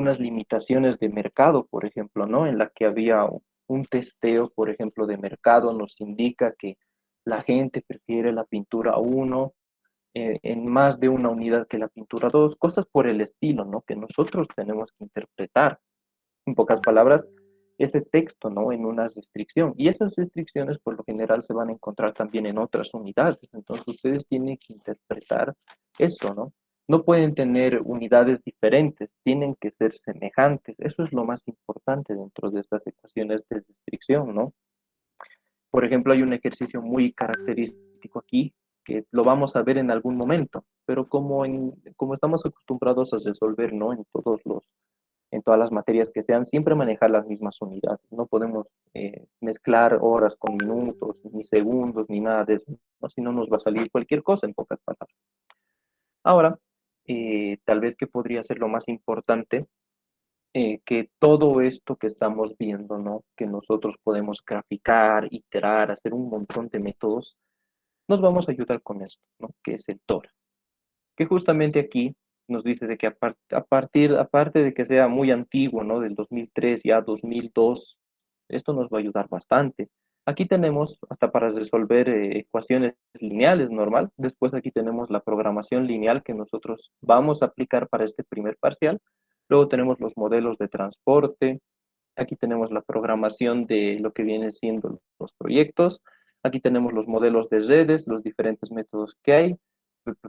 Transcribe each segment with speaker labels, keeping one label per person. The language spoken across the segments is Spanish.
Speaker 1: algunas limitaciones de mercado, por ejemplo, ¿no? En la que había un testeo, por ejemplo, de mercado, nos indica que la gente prefiere la pintura uno en más de una unidad que la pintura 2, cosas por el estilo, ¿no? Que nosotros tenemos que interpretar. En pocas palabras, ese texto, ¿no? En una restricción. Y esas restricciones, por lo general, se van a encontrar también en otras unidades. Entonces, ustedes tienen que interpretar eso, ¿no? No pueden tener unidades diferentes, tienen que ser semejantes. Eso es lo más importante dentro de estas ecuaciones de restricción, ¿no? Por ejemplo, hay un ejercicio muy característico aquí que lo vamos a ver en algún momento, pero como estamos acostumbrados a resolver, ¿no? En todas las materias que sean, siempre manejar las mismas unidades. No podemos mezclar horas con minutos, ni segundos, ni nada de eso, ¿no? Si no nos va a salir cualquier cosa en pocas palabras. Ahora, tal vez que podría ser lo más importante, que todo esto que estamos viendo, ¿no? Que nosotros podemos graficar, iterar, hacer un montón de métodos, nos vamos a ayudar con esto, ¿no? Que es el TORA. Que justamente aquí nos dice de que aparte de que sea muy antiguo, ¿no? Del 2003 ya 2002, esto nos va a ayudar bastante. Aquí tenemos hasta para resolver ecuaciones lineales normal. Después aquí tenemos la programación lineal que nosotros vamos a aplicar para este primer parcial. Luego tenemos los modelos de transporte. Aquí tenemos la programación de lo que vienen siendo los proyectos. Aquí tenemos los modelos de redes, los diferentes métodos que hay,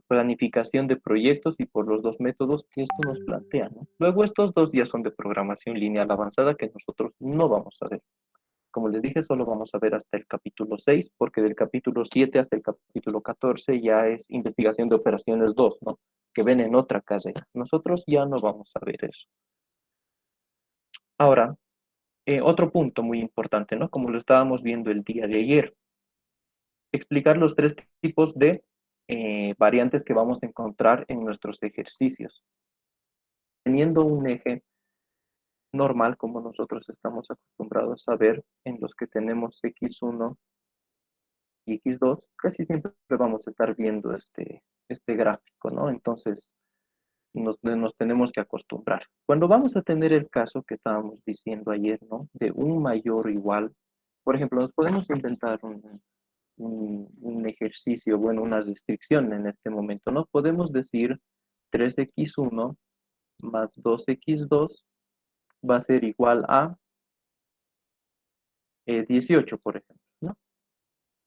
Speaker 1: planificación de proyectos y por los dos métodos que esto nos plantea, ¿no? Luego estos dos ya son de programación lineal avanzada que nosotros no vamos a ver. Como les dije, solo vamos a ver hasta el capítulo 6, porque del capítulo 7 hasta el capítulo 14 ya es investigación de operaciones 2, ¿no? Que ven en otra carrera. Nosotros ya no vamos a ver eso. Ahora, otro punto muy importante, ¿no? Como lo estábamos viendo el día de ayer, explicar los tres tipos de variantes que vamos a encontrar en nuestros ejercicios. Teniendo un eje normal, como nosotros estamos acostumbrados a ver, en los que tenemos x1 y x2, casi siempre vamos a estar viendo este gráfico, ¿no? Entonces, nos tenemos que acostumbrar. Cuando vamos a tener el caso que estábamos diciendo ayer, ¿no? De un mayor o igual, por ejemplo, nos podemos inventar un ejercicio, bueno, una restricción en este momento, ¿no? Podemos decir 3x1 más 2x2 va a ser igual a 18, por ejemplo, ¿no?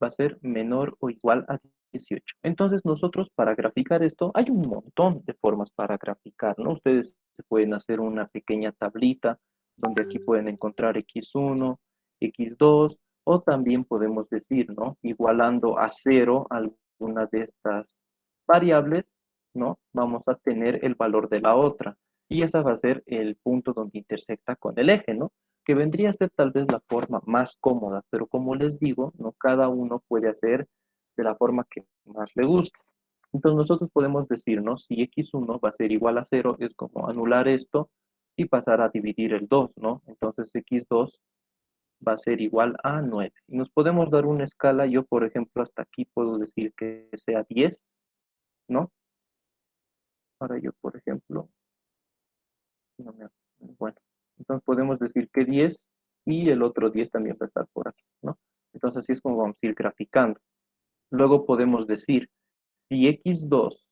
Speaker 1: Va a ser menor o igual a 18. Entonces nosotros para graficar esto, hay un montón de formas para graficar, ¿no? Ustedes pueden hacer una pequeña tablita donde aquí pueden encontrar x1, x2, o también podemos decir, ¿no? Igualando a cero alguna de estas variables, ¿no? Vamos a tener el valor de la otra. Y esa va a ser el punto donde intersecta con el eje, ¿no? Que vendría a ser tal vez la forma más cómoda, pero como les digo, no cada uno puede hacer de la forma que más le guste. Entonces nosotros podemos decir, ¿no? Si x1 va a ser igual a 0, es como anular esto y pasar a dividir el 2, ¿no? Entonces x2 va a ser igual a 9. Y nos podemos dar una escala, yo por ejemplo hasta aquí puedo decir que sea 10, ¿no? Ahora yo por ejemplo, no me, bueno, entonces podemos decir que 10 y el otro 10 también va a estar por aquí, ¿no? Entonces así es como vamos a ir graficando. Luego podemos decir, si x2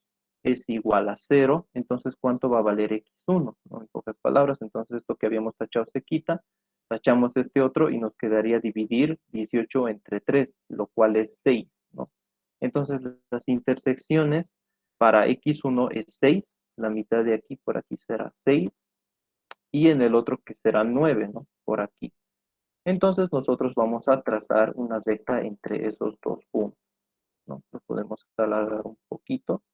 Speaker 1: es igual a 0, entonces ¿cuánto va a valer x1? ¿No? En pocas palabras, entonces esto que habíamos tachado se quita, tachamos este otro y nos quedaría dividir 18 entre 3, lo cual es 6, ¿no? Entonces las intersecciones para x1 es 6, la mitad de aquí por aquí será 6, y en el otro que será 9, ¿no? Por aquí. Entonces nosotros vamos a trazar una recta entre esos dos puntos, ¿no? Lo podemos alargar un poquito.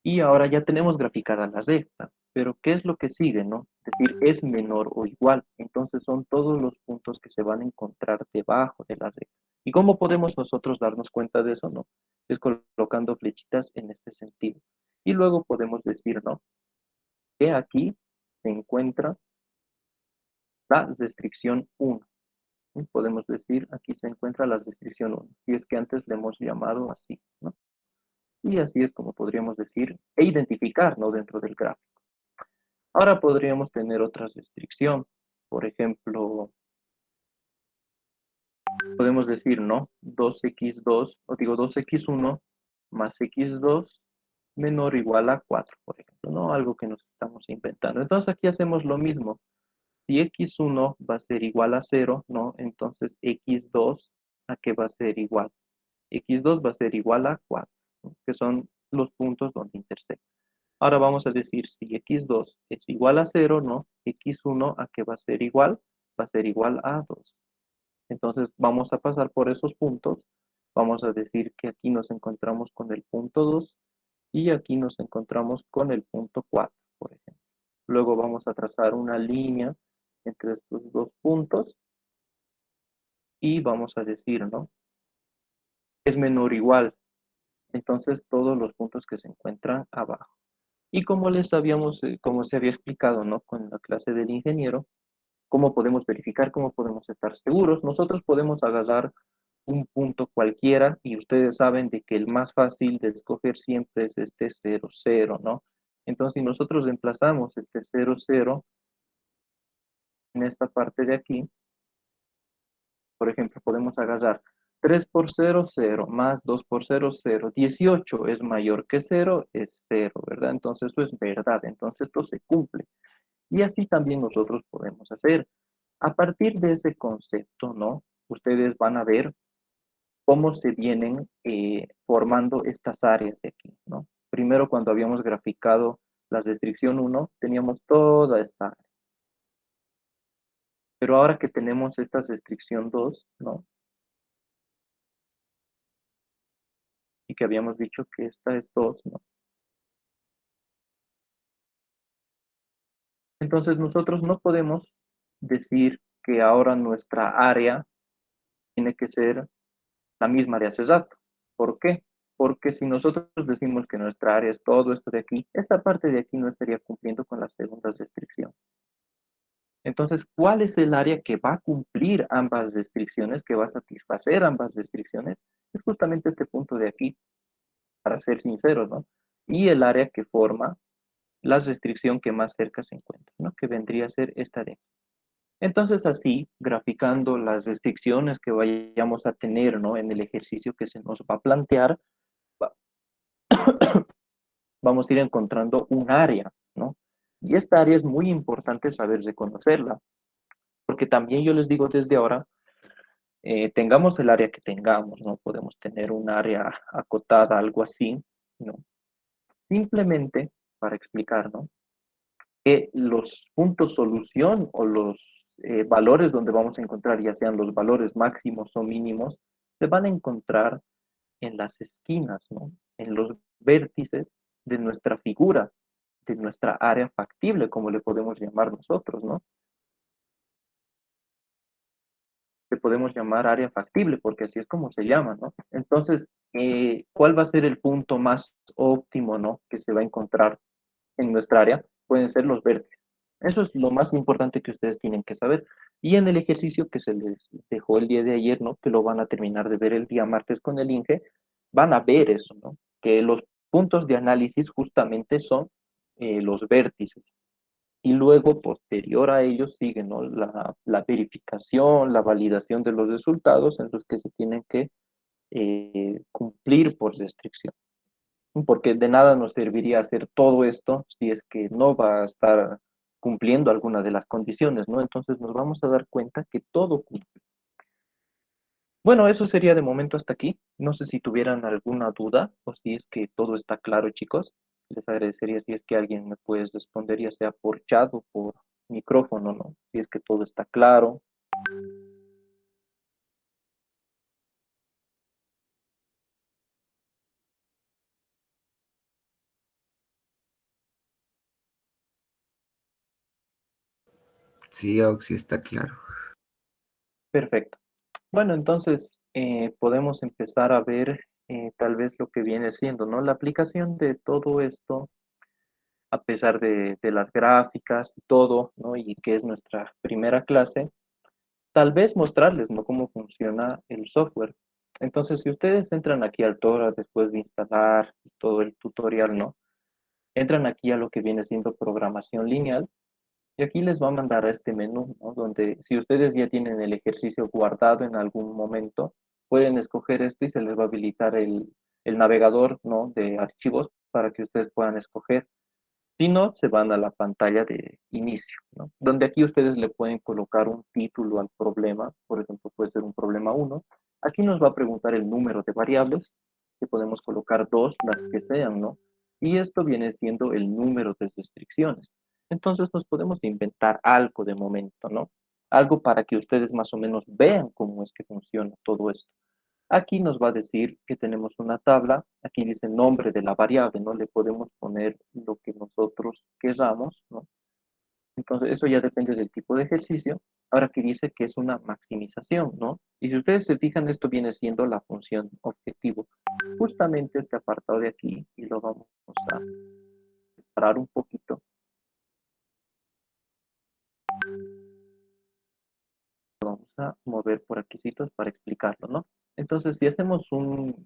Speaker 1: Y ahora ya tenemos graficada la recta. Pero ¿qué es lo que sigue, no? Es decir, es menor o igual. Entonces son todos los puntos que se van a encontrar debajo de la recta. ¿Y cómo podemos nosotros darnos cuenta de eso, no? Es colocando flechitas en este sentido. Y luego podemos decir, ¿no? Que aquí se encuentra la restricción 1. Podemos decir, aquí se encuentra la restricción 1, si es que antes le hemos llamado así, ¿no? Y así es como podríamos decir e identificar, ¿no? Dentro del gráfico. Ahora podríamos tener otra restricción. Por ejemplo, podemos decir, ¿no? 2x2, o digo 2x1 más x2 menor o igual a 4, por ejemplo, ¿no? Algo que nos estamos inventando. Entonces aquí hacemos lo mismo. Si x1 va a ser igual a 0, ¿no? Entonces x2, ¿a qué va a ser igual? X2 va a ser igual a 4, ¿no? Que son los puntos donde intersectan. Ahora vamos a decir si x2 es igual a 0, ¿no? X1, ¿a qué va a ser igual? Va a ser igual a 2. Entonces vamos a pasar por esos puntos. Vamos a decir que aquí nos encontramos con el punto 2 y aquí nos encontramos con el punto 4, por ejemplo. Luego vamos a trazar una línea entre estos dos puntos y vamos a decir, ¿no? Es menor o igual. Entonces todos los puntos que se encuentran abajo. Y como les habíamos, como se había explicado, ¿no? Con la clase del ingeniero, ¿cómo podemos verificar? ¿Cómo podemos estar seguros? Nosotros podemos agarrar un punto cualquiera y ustedes saben de que el más fácil de escoger siempre es este 0, 0, ¿no? Entonces, si nosotros reemplazamos este 0, 0 en esta parte de aquí, por ejemplo, podemos agarrar 3 por 0, 0, más 2 por 0, 0. 18 es mayor que 0, es 0, ¿verdad? Entonces, eso es verdad. Entonces, esto se cumple. Y así también nosotros podemos hacer. A partir de ese concepto, ¿no? Ustedes van a ver cómo se vienen formando estas áreas de aquí, ¿no? Primero, cuando habíamos graficado la restricción 1, teníamos toda esta área. Pero ahora que tenemos esta restricción 2, ¿no? Y que habíamos dicho que esta es 2, ¿no? Entonces nosotros no podemos decir que ahora nuestra área tiene que ser la misma de hace rato. ¿Por qué? Porque si nosotros decimos que nuestra área es todo esto de aquí, esta parte de aquí no estaría cumpliendo con la segunda restricción. Entonces, ¿cuál es el área que va a cumplir ambas restricciones, que va a satisfacer ambas restricciones? Es justamente este punto de aquí, para ser sinceros, ¿no? Y el área que forma la restricción que más cerca se encuentra, ¿no? Que vendría a ser esta de aquí. Entonces, así, graficando las restricciones que vayamos a tener, ¿no? En el ejercicio que se nos va a plantear, vamos a ir encontrando un área, ¿no? Y esta área es muy importante saber reconocerla, porque también yo les digo desde ahora, tengamos el área que tengamos, ¿no? Podemos tener un área acotada, algo así, ¿no? Simplemente para explicar, ¿no? Que los puntos solución o los valores donde vamos a encontrar, ya sean los valores máximos o mínimos, se van a encontrar en las esquinas, ¿no? En los vértices de nuestra figura, de nuestra área factible, como le podemos llamar nosotros, ¿no? Le podemos llamar área factible, porque así es como se llama, ¿no? Entonces, ¿cuál va a ser el punto más óptimo, ¿no? Que se va a encontrar en nuestra área? Pueden ser los vértices. Eso es lo más importante que ustedes tienen que saber. Y en el ejercicio que se les dejó el día de ayer, ¿no? Que lo van a terminar de ver el día martes con el INGE, van a ver eso, ¿no? Que los puntos de análisis justamente son los vértices. Y luego, posterior a ellos, sigue, ¿no? La verificación, la validación de los resultados en los que se tienen que cumplir por restricción. Porque de nada nos serviría hacer todo esto si es que no va a estar cumpliendo alguna de las condiciones, ¿no? Entonces nos vamos a dar cuenta que todo cumple. Bueno, eso sería de momento hasta aquí. No sé si tuvieran alguna duda o si es que todo está claro, chicos. Les agradecería si es que alguien me puede responder, ya sea por chat o por micrófono, ¿no? Si es que todo está claro.
Speaker 2: Sí, Oxy, está claro.
Speaker 1: Perfecto. Bueno, entonces podemos empezar a ver tal vez lo que viene siendo, ¿no? La aplicación de todo esto, a pesar de las gráficas y todo, ¿no? Y que es nuestra primera clase, tal vez mostrarles, ¿no? Cómo funciona el software. Entonces, si ustedes entran aquí al Tora después de instalar todo el tutorial, ¿no? Entran aquí a lo que viene siendo programación lineal y aquí les va a mandar a este menú, ¿no? Donde si ustedes ya tienen el ejercicio guardado en algún momento, pueden escoger esto y se les va a habilitar el navegador, ¿no? De archivos para que ustedes puedan escoger. Si no, se van a la pantalla de inicio, ¿no? Donde aquí ustedes le pueden colocar un título al problema, por ejemplo, puede ser un problema uno. Aquí nos va a preguntar el número de variables, que podemos colocar dos, las que sean, ¿no? Y esto viene siendo el número de restricciones. Entonces nos podemos inventar algo de momento, ¿no? Algo para que ustedes más o menos vean cómo es que funciona todo esto. Aquí nos va a decir que tenemos una tabla, aquí dice el nombre de la variable, ¿no? Le podemos poner lo que nosotros queramos, ¿no? Entonces, eso ya depende del tipo de ejercicio. Ahora aquí dice que es una maximización, ¿no? Y si ustedes se fijan, esto viene siendo la función objetivo. Justamente este apartado de aquí, y lo vamos a separar un poquito. Vamos a mover por aquí para explicarlo, ¿no? Entonces, si hacemos un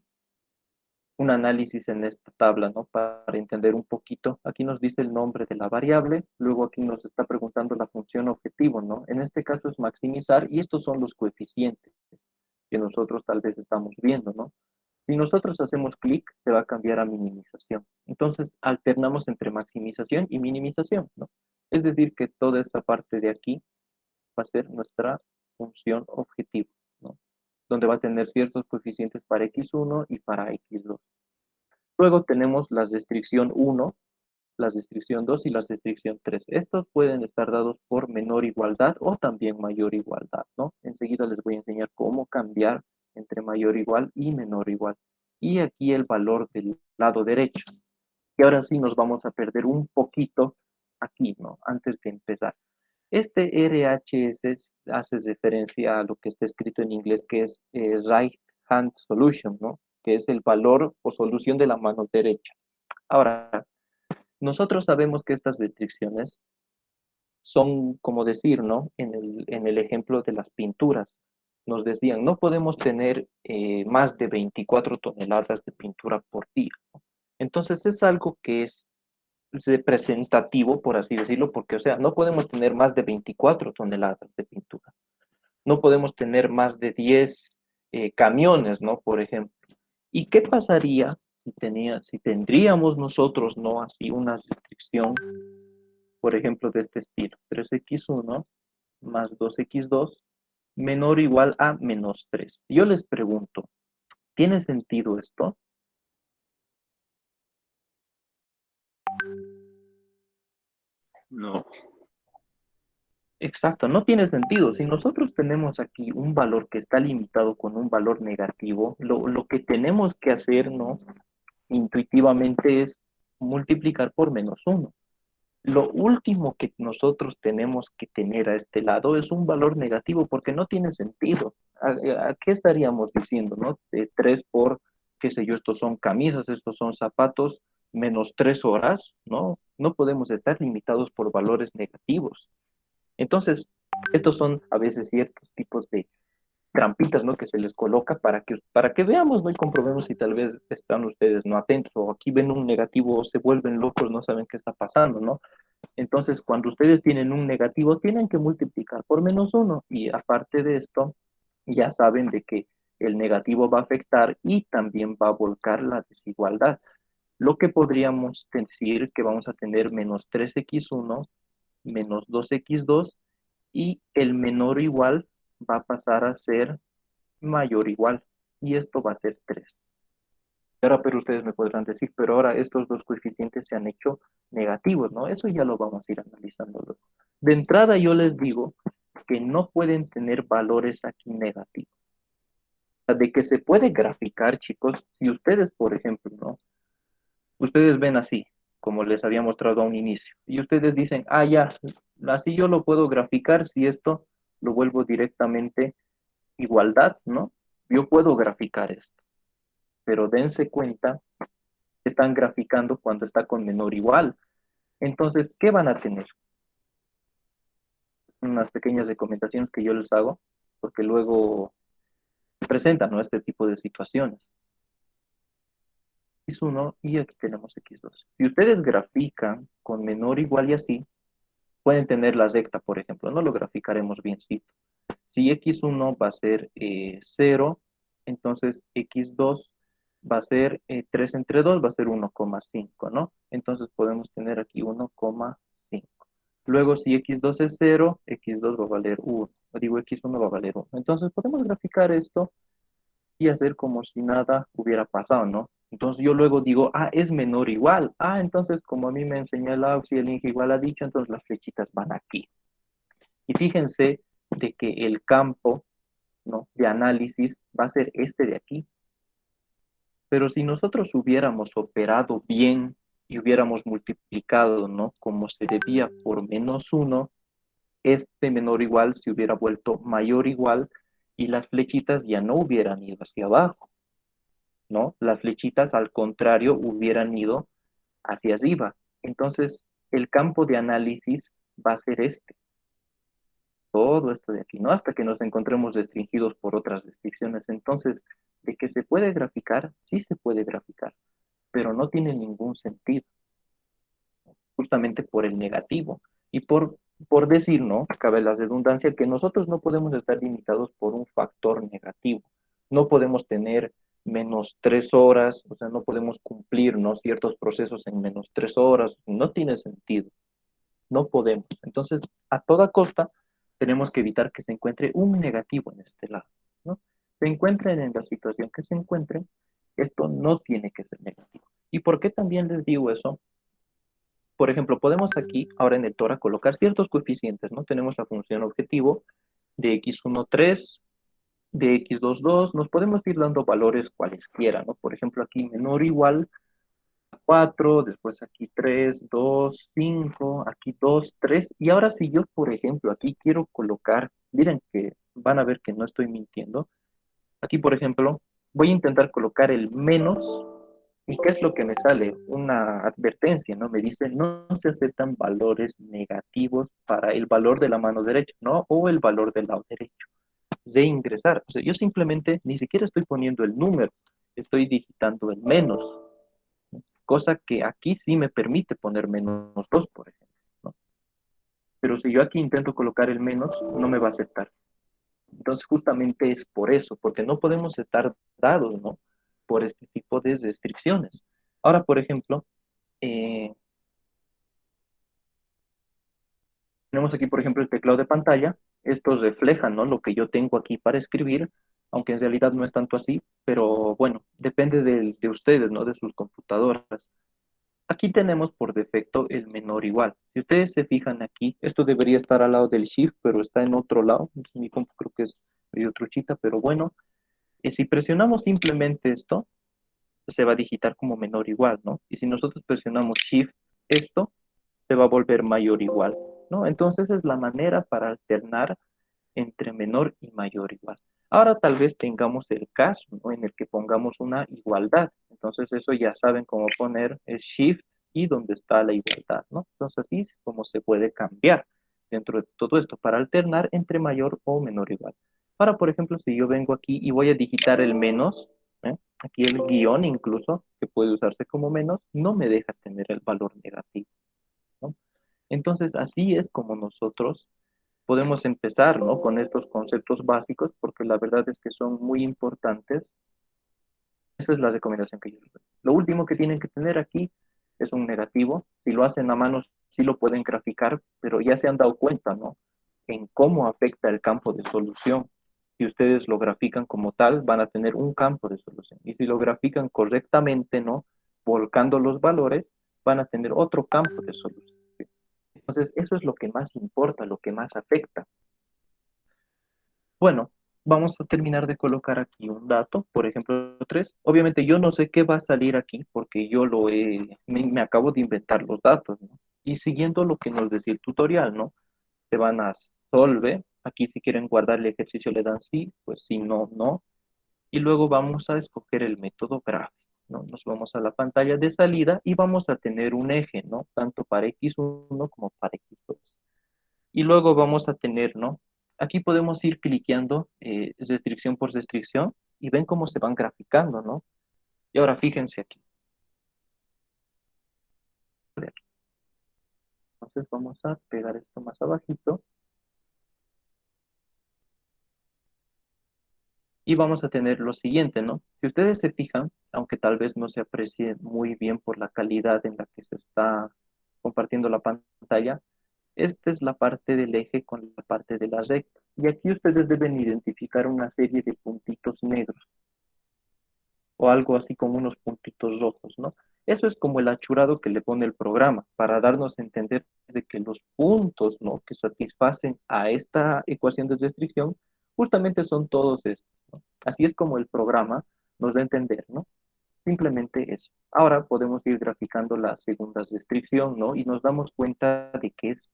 Speaker 1: análisis en esta tabla, ¿no? Para entender un poquito. Aquí nos dice el nombre de la variable, luego aquí nos está preguntando la función objetivo, ¿no? En este caso es maximizar y estos son los coeficientes que nosotros tal vez estamos viendo, ¿no? Si nosotros hacemos clic, se va a cambiar a minimización. Entonces, alternamos entre maximización y minimización, ¿no? Es decir, que toda esta parte de aquí va a ser nuestra función objetivo, ¿no? Donde va a tener ciertos coeficientes para x1 y para x2. Luego tenemos la restricción 1, la restricción 2 y la restricción 3. Estos pueden estar dados por menor igualdad o también mayor igualdad, ¿no? Enseguida les voy a enseñar cómo cambiar entre mayor igual y menor igual. Y aquí el valor del lado derecho. Y ahora sí nos vamos a perder un poquito aquí, ¿no? Antes de empezar. Este RHS hace referencia a lo que está escrito en inglés, que es Right Hand Solution, ¿no? Que es el valor o solución de la mano derecha. Ahora, nosotros sabemos que estas restricciones son, como decir, ¿no? En el ejemplo de las pinturas, nos decían, no podemos tener más de 24 toneladas de pintura por día, ¿no? Entonces es algo que es representativo, por así decirlo, porque, o sea, no podemos tener más de 24 toneladas de pintura. No podemos tener más de 10 camiones, ¿no? Por ejemplo. ¿Y qué pasaría si tendríamos nosotros, ¿no? Así una restricción, por ejemplo, de este estilo, 3x1 más 2x2 menor o igual a menos 3. Yo les pregunto, ¿tiene sentido esto?
Speaker 3: No,
Speaker 1: Exacto, no tiene sentido. Si nosotros tenemos aquí un valor que está limitado con un valor negativo, lo que tenemos que hacer, ¿no? Intuitivamente es multiplicar por menos uno. Lo último que nosotros tenemos que tener a este lado es un valor negativo porque no tiene sentido. ¿A qué estaríamos diciendo, no? De 3 por, qué sé yo, estos son camisas, estos son zapatos, menos 3 horas, ¿no? No podemos estar limitados por valores negativos. Entonces, estos son a veces ciertos tipos de trampitas, ¿no? Que se les coloca para que veamos, ¿no? Y comprobemos si tal vez están ustedes no atentos o aquí ven un negativo o se vuelven locos, no saben qué está pasando, ¿no? Entonces, cuando ustedes tienen un negativo, tienen que multiplicar por menos uno y aparte de esto, ya saben de que el negativo va a afectar y también va a volcar la desigualdad. Lo que podríamos decir que vamos a tener menos 3x1 menos 2x2 y el menor o igual va a pasar a ser mayor o igual y esto va a ser 3. Ahora, pero ustedes me podrán decir, pero ahora estos dos coeficientes se han hecho negativos, ¿no? Eso ya lo vamos a ir analizando luego. De entrada yo les digo que no pueden tener valores aquí negativos. O sea, de que se puede graficar, chicos, si ustedes, por ejemplo, ¿no? Ustedes ven así, como les había mostrado a un inicio, y ustedes dicen, ah, ya, así yo lo puedo graficar si esto lo vuelvo directamente igualdad, ¿no? Yo puedo graficar esto, pero dense cuenta que están graficando cuando está con menor igual. Entonces, ¿qué van a tener? Unas pequeñas recomendaciones que yo les hago, porque luego se presentan, ¿no? Este tipo de situaciones. X1 y aquí tenemos X2. Si ustedes grafican con menor, igual y así, pueden tener la recta, por ejemplo, no lo graficaremos bien, sí. Si X1 va a ser 0, entonces X2 va a ser 3 entre 2, va a ser 1,5, ¿no? Entonces podemos tener aquí 1,5. Luego, si X2 es 0, X2 va a valer 1. Digo, X1 va a valer 1. Entonces podemos graficar esto y hacer como si nada hubiera pasado, ¿no? Entonces yo luego digo, ah, es menor o igual. Ah, entonces como a mí me enseñó el AUX y el INGE igual ha dicho, entonces las flechitas van aquí. Y fíjense de que el campo, ¿no?, de análisis va a ser este de aquí. Pero si nosotros hubiéramos operado bien y hubiéramos multiplicado, ¿no?, como se debía por -1, este menor o igual se hubiera vuelto mayor o igual y las flechitas ya no hubieran ido hacia abajo, ¿no? Las flechitas, al contrario, hubieran ido hacia arriba. Entonces, el campo de análisis va a ser este. Todo esto de aquí, ¿no? Hasta que nos encontremos restringidos por otras restricciones. Entonces, de que se puede graficar, sí se puede graficar, pero no tiene ningún sentido, justamente por el negativo. Y por decir, ¿no? Cabe la redundancia que nosotros no podemos estar limitados por un factor negativo. No podemos tener -3 horas, o sea, no podemos cumplir, ¿no?, ciertos procesos en -3 horas. No tiene sentido. No podemos. Entonces, a toda costa, tenemos que evitar que se encuentre un negativo en este lado, ¿no? Se encuentren en la situación que se encuentren, esto no tiene que ser negativo. ¿Y por qué también les digo eso? Por ejemplo, podemos aquí, ahora en el TORA, colocar ciertos coeficientes, ¿no? Tenemos la función objetivo de x1, 3, de x2, 2. Nos podemos ir dando valores cualesquiera, ¿no? Por ejemplo, aquí menor o igual 4, después aquí 3, 2, 5, aquí 2, 3. Y ahora si yo, por ejemplo, aquí quiero colocar, miren que van a ver que no estoy mintiendo. Aquí, por ejemplo, voy a intentar colocar el menos. ¿Y qué es lo que me sale? Una advertencia, ¿no? Me dice, no se aceptan valores negativos para el valor de la mano derecha, ¿no? O el valor del lado derecho. De ingresar. O sea, yo simplemente ni siquiera estoy poniendo el número, estoy digitando el menos, cosa que aquí sí me permite poner -2, por ejemplo, ¿no? Pero si yo aquí intento colocar el menos, no me va a aceptar. Entonces, justamente es por eso, porque no podemos estar dados, ¿no?, por este tipo de restricciones. Ahora, por ejemplo, eh, tenemos aquí, por ejemplo, el teclado de pantalla. Estos reflejan, ¿no?, lo que yo tengo aquí para escribir, aunque en realidad no es tanto así, pero bueno, depende de ustedes, ¿no?, de sus computadoras. Aquí tenemos por defecto el menor igual. Si ustedes se fijan aquí, esto debería estar al lado del shift, pero está en otro lado. Mi compu creo que es medio truchita, pero bueno. Si presionamos simplemente esto, se va a digitar como menor igual, ¿no? Y si nosotros presionamos shift, esto se va a volver mayor igual, ¿no? Entonces es la manera para alternar entre menor y mayor igual. Ahora tal vez tengamos el caso, ¿no?, en el que pongamos una igualdad. Entonces eso ya saben cómo poner el shift y dónde está la igualdad, ¿no? Entonces así es como se puede cambiar dentro de todo esto para alternar entre mayor o menor igual. Ahora, por ejemplo, si yo vengo aquí y voy a digitar el menos, ¿eh?, aquí el guión incluso, que puede usarse como menos, no me deja tener el valor negativo, ¿no? Entonces así es como nosotros podemos empezar, ¿no?, con estos conceptos básicos, porque la verdad es que son muy importantes. Esa es la recomendación que yo les doy. Lo último que tienen que tener aquí es un negativo. Si lo hacen a mano, sí lo pueden graficar, pero ya se han dado cuenta, ¿no?, en cómo afecta el campo de solución. Si ustedes lo grafican como tal, van a tener un campo de solución. Y si lo grafican correctamente, ¿no?, volcando los valores, van a tener otro campo de solución. Entonces, eso es lo que más importa, lo que más afecta. Bueno, vamos a terminar de colocar aquí un dato, por ejemplo, 3. Obviamente yo no sé qué va a salir aquí porque yo me acabo de inventar los datos, ¿no? Y siguiendo lo que nos decía el tutorial, ¿no? Se van a solve, aquí si quieren guardar el ejercicio le dan sí, pues si no, no. Y luego vamos a escoger el método gráfico, ¿no? Nos vamos a la pantalla de salida y vamos a tener un eje, ¿no?, tanto para X1 como para X2. Y luego vamos a tener, ¿no? Aquí podemos ir cliqueando restricción por restricción y ven cómo se van graficando, ¿no? Y ahora fíjense aquí. Entonces vamos a pegar esto más abajito. Y vamos a tener lo siguiente, ¿no? Si ustedes se fijan, aunque tal vez no se aprecie muy bien por la calidad en la que se está compartiendo la pantalla, esta es la parte del eje con la parte de la recta. Y aquí ustedes deben identificar una serie de puntitos negros o algo así como unos puntitos rojos, ¿no? Eso es como el achurado que le pone el programa para darnos a entender de que los puntos, ¿no?, que satisfacen a esta ecuación de restricción justamente son todos estos, ¿no? Así es como el programa nos da a entender, ¿no? Simplemente eso. Ahora podemos ir graficando la segunda restricción, ¿no? Y nos damos cuenta de que es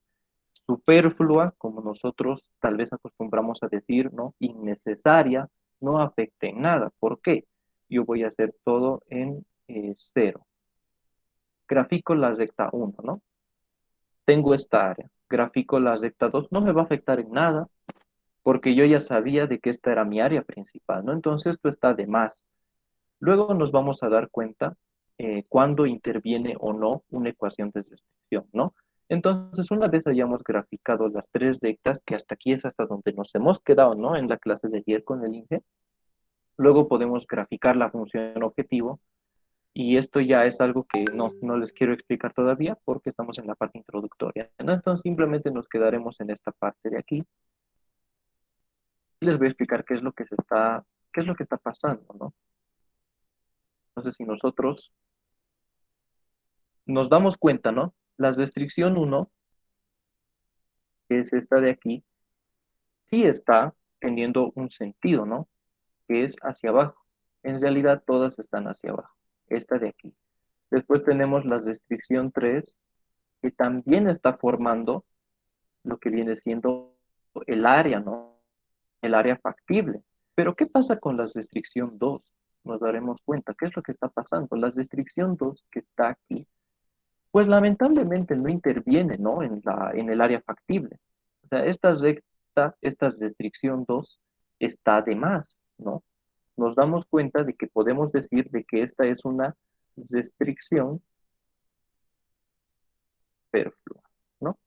Speaker 1: superflua, como nosotros tal vez acostumbramos a decir, ¿no? Innecesaria, no afecta en nada. ¿Por qué? Yo voy a hacer todo en 0. Grafico la recta 1, ¿no? Tengo esta área. Grafico la recta 2, no me va a afectar en nada, porque yo ya sabía de que esta era mi área principal, ¿no? Entonces esto está de más. Luego nos vamos a dar cuenta cuándo interviene o no una ecuación de restricción, ¿no? Entonces, una vez hayamos graficado las tres rectas, que hasta aquí es hasta donde nos hemos quedado, ¿no? En la clase de ayer con el INGE, luego podemos graficar la función objetivo, y esto ya es algo que no les quiero explicar todavía porque estamos en la parte introductoria, ¿no? Entonces, simplemente nos quedaremos en esta parte de aquí y les voy a explicar qué es lo que está pasando, ¿no? Entonces, si nosotros nos damos cuenta, ¿no? La restricción uno, que es esta de aquí, sí está teniendo un sentido, ¿no? Que es hacia abajo. En realidad todas están hacia abajo. Esta de aquí. Después tenemos la restricción 3, que también está formando lo que viene siendo el área, ¿no? El área factible. Pero ¿qué pasa con la restricción 2? Nos daremos cuenta. ¿Qué es lo que está pasando? La restricción 2 que está aquí, pues lamentablemente no interviene, ¿no?, en el área factible. O sea, esta recta, esta restricción 2 está de más, ¿no? Nos damos cuenta de que podemos decir de que esta es una restricción superflua, ¿no?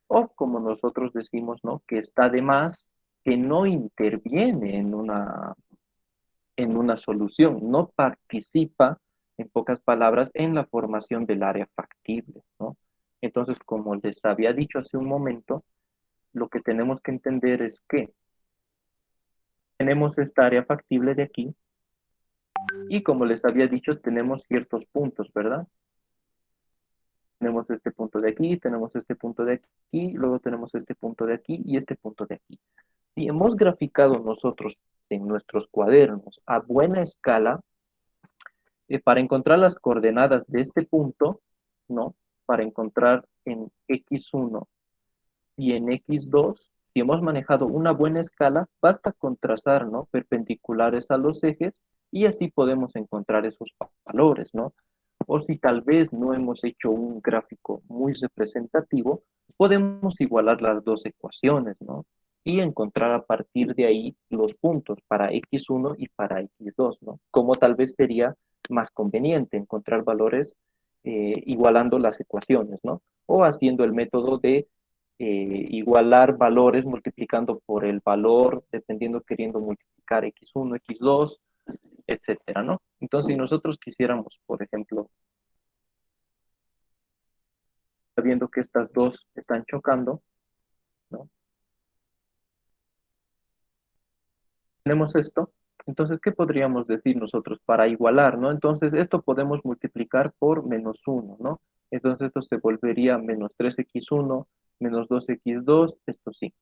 Speaker 1: O como nosotros decimos, ¿no?, que está de más, que no interviene en una solución, no participa, en pocas palabras, en la formación del área factible, ¿no? Entonces, como les había dicho hace un momento, lo que tenemos que entender es que tenemos esta área factible de aquí y, como les había dicho, tenemos ciertos puntos, ¿verdad? Tenemos este punto de aquí, tenemos este punto de aquí, luego tenemos este punto de aquí y este punto de aquí. Si hemos graficado nosotros en nuestros cuadernos a buena escala, para encontrar las coordenadas de este punto, ¿no? Para encontrar en x1 y en x2, si hemos manejado una buena escala, basta con trazar, ¿no?, perpendiculares a los ejes y así podemos encontrar esos valores, ¿no? O si tal vez no hemos hecho un gráfico muy representativo, podemos igualar las dos ecuaciones, ¿no? Y encontrar a partir de ahí los puntos para x1 y para x2, ¿no? Como tal vez sería más conveniente encontrar valores igualando las ecuaciones, ¿no? O haciendo el método de igualar valores multiplicando por el valor, dependiendo, queriendo multiplicar x1, x2, etcétera, ¿no? Entonces, si nosotros quisiéramos, por ejemplo, sabiendo que estas dos están chocando, ¿no? Tenemos esto. Entonces, ¿qué podríamos decir nosotros para igualar, ¿no? Entonces, esto podemos multiplicar por menos 1, ¿no? Entonces, esto se volvería menos 3x1, menos 2x2, esto sí.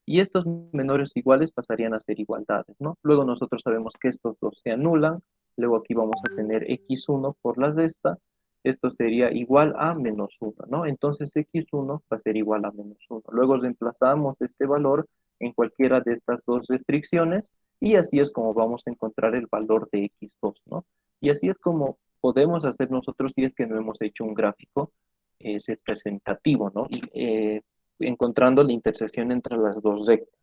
Speaker 1: Y estos menores iguales pasarían a ser igualdades, ¿no? Luego nosotros sabemos que estos dos se anulan, luego aquí vamos a tener x1 por la resta, esto sería igual a menos 1, ¿no? Entonces x1 va a ser igual a menos 1. Luego reemplazamos este valor en cualquiera de estas dos restricciones y así es como vamos a encontrar el valor de x2, ¿no? Y así es como podemos hacer nosotros si es que no hemos hecho un gráfico representativo, ¿no? Y, encontrando la intersección entre las dos rectas.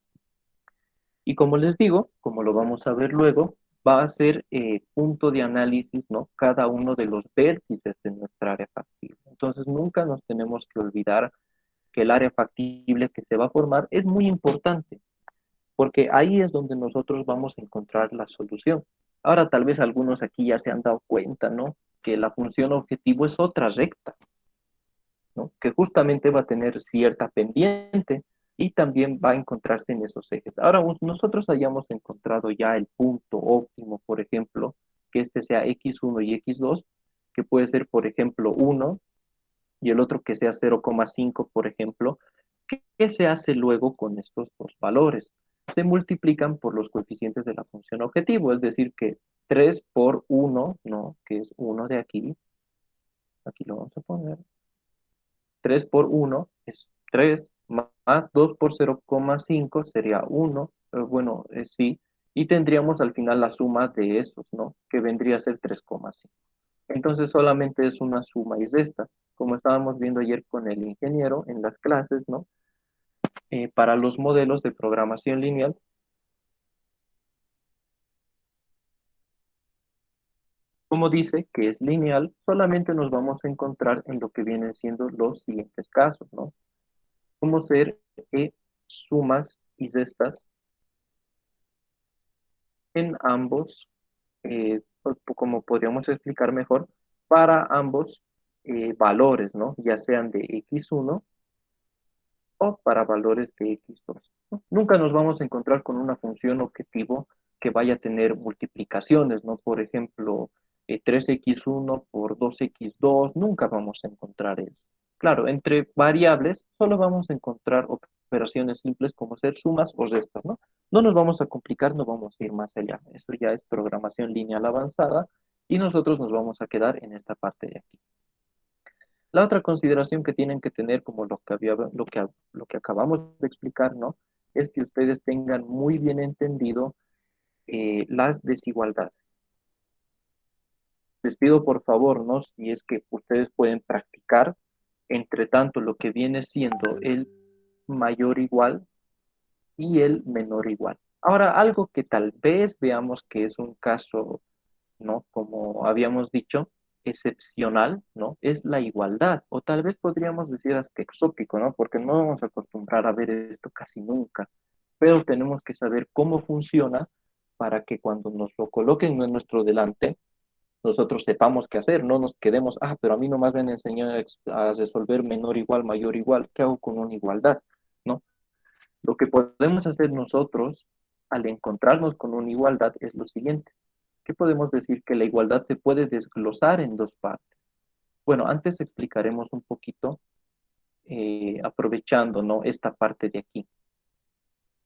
Speaker 1: Y como les digo, como lo vamos a ver luego, va a ser punto de análisis, ¿no?, cada uno de los vértices de nuestra área factible. Entonces nunca nos tenemos que olvidar que el área factible que se va a formar es muy importante, porque ahí es donde nosotros vamos a encontrar la solución. Ahora tal vez algunos aquí ya se han dado cuenta, ¿no? Que la función objetivo es otra recta, ¿no? Que justamente va a tener cierta pendiente y también va a encontrarse en esos ejes. Ahora nosotros hayamos encontrado ya el punto óptimo, por ejemplo, que este sea x1 y x2, que puede ser, por ejemplo, 1 y el otro que sea 0,5, por ejemplo. ¿Qué se hace luego con estos dos valores? Se multiplican por los coeficientes de la función objetivo, es decir, que 3 por 1, ¿no? Que es 1 de aquí lo vamos a poner, 3 por 1 es 3, más 2 por 0,5 sería 1, bueno, sí, y tendríamos al final la suma de esos, ¿no? Que vendría a ser 3,5. Entonces solamente es una suma y resta, como estábamos viendo ayer con el ingeniero en las clases, ¿no? Para los modelos de programación lineal, como dice que es lineal, solamente nos vamos a encontrar en lo que vienen siendo los siguientes casos, ¿no? Como ser sumas y restas en ambos, como podríamos explicar mejor, para ambos valores, ¿no? Ya sean de x1 o para valores de x2, ¿no? Nunca nos vamos a encontrar con una función objetivo que vaya a tener multiplicaciones, ¿no? Por ejemplo, 3x1 por 2x2, nunca vamos a encontrar eso. Claro, entre variables solo vamos a encontrar operaciones simples como ser sumas o restas, ¿no? No nos vamos a complicar, no vamos a ir más allá. Eso ya es programación lineal avanzada y nosotros nos vamos a quedar en esta parte de aquí. La otra consideración que tienen que tener, como lo que acabamos de explicar, ¿no? Es que ustedes tengan muy bien entendido las desigualdades. Les pido por favor, ¿no? Si es que ustedes pueden practicar, entre tanto, lo que viene siendo el mayor igual y el menor igual. Ahora, algo que tal vez veamos que es un caso, ¿no? Como habíamos dicho, excepcional, ¿no? Es la igualdad, o tal vez podríamos decir hasta exótico, ¿no? Porque no vamos a acostumbrar a ver esto casi nunca, pero tenemos que saber cómo funciona para que cuando nos lo coloquen en nuestro delante, nosotros sepamos qué hacer, no nos quedemos, pero a mí nomás me han enseñado a resolver menor igual, mayor igual, ¿qué hago con una igualdad? ¿No? Lo que podemos hacer nosotros al encontrarnos con una igualdad es lo siguiente. ¿Qué podemos decir? Que la igualdad se puede desglosar en dos partes. Bueno, antes explicaremos un poquito, aprovechando, ¿no? Esta parte de aquí.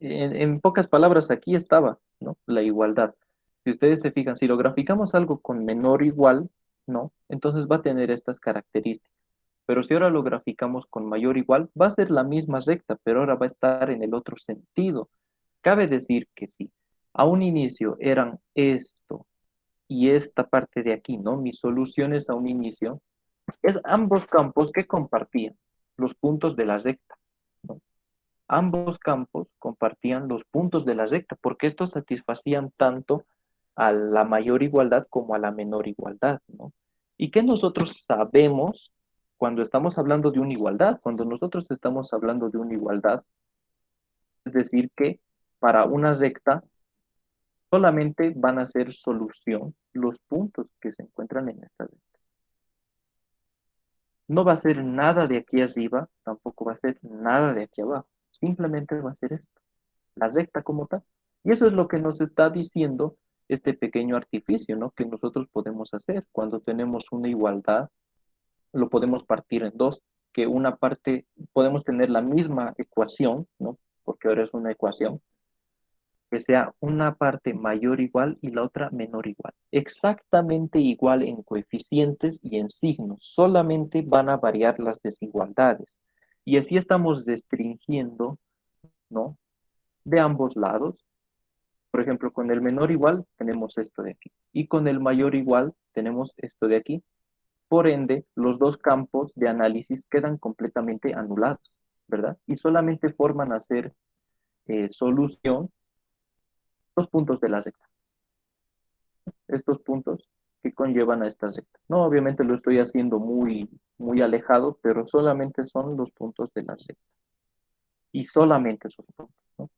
Speaker 1: En pocas palabras, aquí estaba, ¿no? La igualdad. Si ustedes se fijan, si lo graficamos algo con menor o igual, ¿no? Entonces va a tener estas características. Pero si ahora lo graficamos con mayor o igual, va a ser la misma recta, pero ahora va a estar en el otro sentido. Cabe decir que sí, a un inicio eran esto y esta parte de aquí, ¿no? Mis soluciones a un inicio, es ambos campos que compartían los puntos de la recta, ¿no? Ambos campos compartían los puntos de la recta, porque estos satisfacían tanto a la mayor igualdad como a la menor igualdad, ¿no? ¿Y qué nosotros sabemos cuando estamos hablando de una igualdad? Cuando nosotros estamos hablando de una igualdad, es decir, que para una recta solamente van a ser solución los puntos que se encuentran en esta recta. No va a ser nada de aquí arriba, tampoco va a ser nada de aquí abajo. Simplemente va a ser esto, la recta como tal. Y eso es lo que nos está diciendo este pequeño artificio, ¿no? Que nosotros podemos hacer cuando tenemos una igualdad, lo podemos partir en dos, que una parte, podemos tener la misma ecuación, ¿no? Porque ahora es una ecuación, que sea una parte mayor igual y la otra menor igual. Exactamente igual en coeficientes y en signos, solamente van a variar las desigualdades. Y así estamos restringiendo, ¿no? De ambos lados. Por ejemplo, con el menor igual tenemos esto de aquí. Y con el mayor igual tenemos esto de aquí. Por ende, los dos campos de análisis quedan completamente anulados, ¿verdad? Y solamente forman a ser solución los puntos de la recta. Estos puntos que conllevan a esta recta. No, obviamente lo estoy haciendo muy alejado, pero solamente son los puntos de la recta. Y solamente esos puntos, ¿no?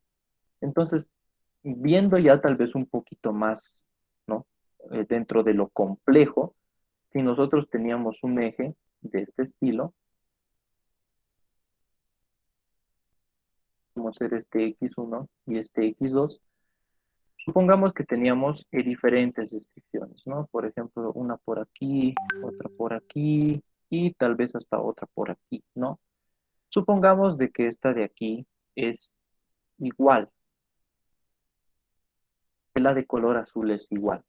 Speaker 1: Entonces, viendo ya tal vez un poquito más, ¿no? Dentro de lo complejo, si nosotros teníamos un eje de este estilo, vamos a hacer este x1 y este x2, supongamos que teníamos diferentes restricciones, ¿no? Por ejemplo, una por aquí, otra por aquí y tal vez hasta otra por aquí, ¿no? Supongamos de que esta de aquí es igual, que la de color azul es igual.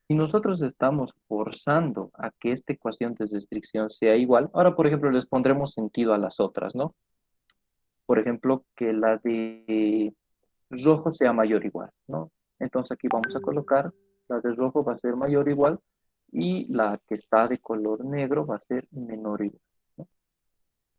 Speaker 1: Si nosotros estamos forzando a que esta ecuación de restricción sea igual, ahora por ejemplo les pondremos sentido a las otras, ¿no? Por ejemplo, que la de rojo sea mayor o igual, ¿no? Entonces aquí vamos a colocar, la de rojo va a ser mayor o igual y la que está de color negro va a ser menor o igual, ¿no?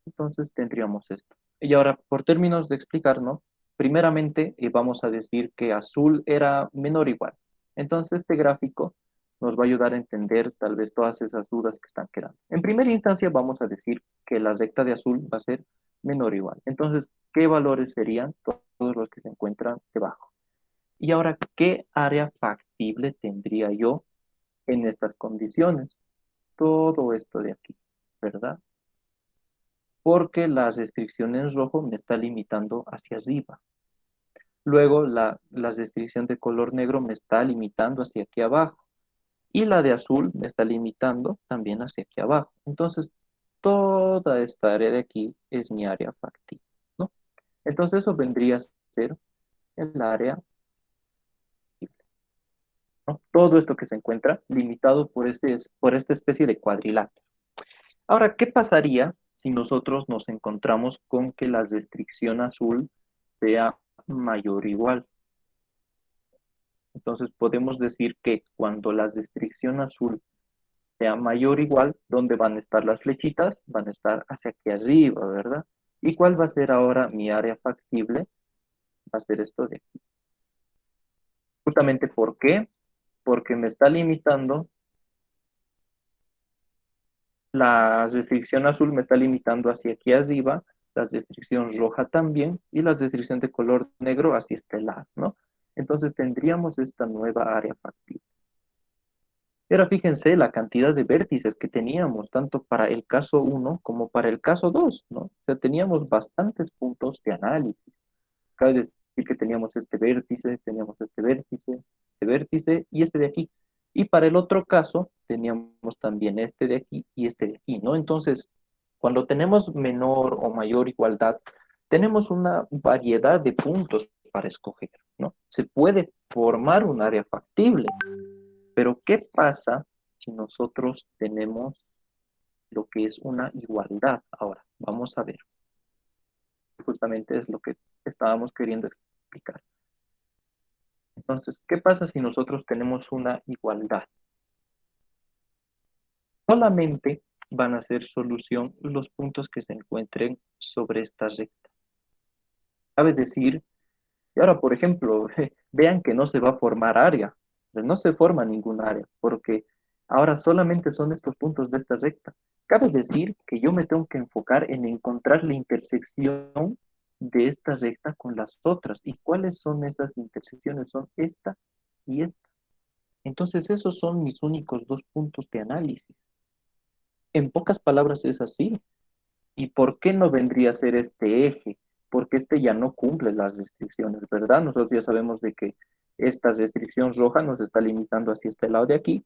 Speaker 1: Entonces tendríamos esto. Y ahora, por términos de explicar, ¿no? Primeramente vamos a decir que azul era menor o igual. Entonces este gráfico nos va a ayudar a entender tal vez todas esas dudas que están quedando. En primera instancia vamos a decir que la recta de azul va a ser menor o igual. Entonces, ¿qué valores serían todos los que se encuentran debajo? Y ahora, ¿qué área factible tendría yo en estas condiciones? Todo esto de aquí, ¿verdad? Porque la restricción en rojo me está limitando hacia arriba. Luego la restricción de color negro me está limitando hacia aquí abajo. Y la de azul me está limitando también hacia aquí abajo. Entonces, toda esta área de aquí es mi área factible, ¿no? Entonces, eso vendría a ser el área factible, ¿no? Todo esto que se encuentra limitado por esta especie de cuadrilátero. Ahora, ¿qué pasaría si nosotros nos encontramos con que la restricción azul sea mayor o igual? Entonces podemos decir que cuando la restricción azul sea mayor o igual, ¿dónde van a estar las flechitas? Van a estar hacia aquí arriba, ¿verdad? ¿Y cuál va a ser ahora mi área factible? Va a ser esto de aquí. Justamente ¿por qué? Porque me está limitando, la restricción azul me está limitando hacia aquí arriba, la restricción roja también, y la restricción de color negro hacia este lado, ¿no? Entonces tendríamos esta nueva área factible. Pero fíjense la cantidad de vértices que teníamos, tanto para el caso 1 como para el caso 2, ¿no? O sea, teníamos bastantes puntos de análisis. Cabe decir que teníamos este vértice y este de aquí. Y para el otro caso, teníamos también este de aquí y este de aquí, ¿no? Entonces, cuando tenemos menor o mayor igualdad, tenemos una variedad de puntos para escoger, ¿no? Se puede formar un área factible, pero ¿qué pasa si nosotros tenemos lo que es una igualdad? Ahora, vamos a ver. Justamente es lo que estábamos queriendo explicar. Entonces, ¿qué pasa si nosotros tenemos una igualdad? Solamente van a ser solución los puntos que se encuentren sobre esta recta. Cabe decir, y ahora por ejemplo, vean que no se va a formar área, no se forma ningún área, porque ahora solamente son estos puntos de esta recta. Cabe decir que yo me tengo que enfocar en encontrar la intersección de esta recta con las otras. ¿Y cuáles son esas intersecciones? Son esta y esta. Entonces esos son mis únicos dos puntos de análisis. En pocas palabras es así. ¿Y por qué no vendría a ser este eje? Porque este ya no cumple las restricciones, ¿verdad? Nosotros ya sabemos de que esta restricción roja nos está limitando hacia este lado de aquí,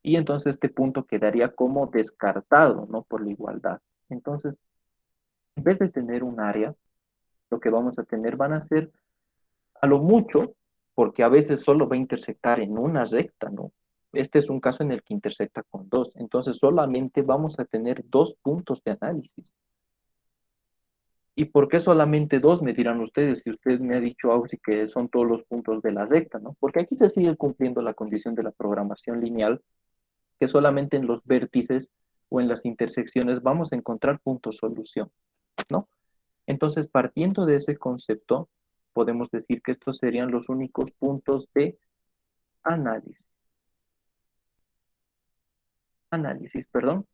Speaker 1: y entonces este punto quedaría como descartado, ¿no? Por la igualdad. Entonces, en vez de tener un área, lo que vamos a tener van a ser a lo mucho, porque a veces solo va a intersectar en una recta, ¿no? Este es un caso en el que intersecta con dos, entonces solamente vamos a tener dos puntos de análisis. ¿Y por qué solamente dos? Me dirán ustedes, si usted me ha dicho, Auxi, que son todos los puntos de la recta, ¿no? Porque aquí se sigue cumpliendo la condición de la programación lineal, que solamente en los vértices o en las intersecciones vamos a encontrar puntos solución, ¿no? Entonces, partiendo de ese concepto, podemos decir que estos serían los únicos puntos de análisis. análisis, perdón.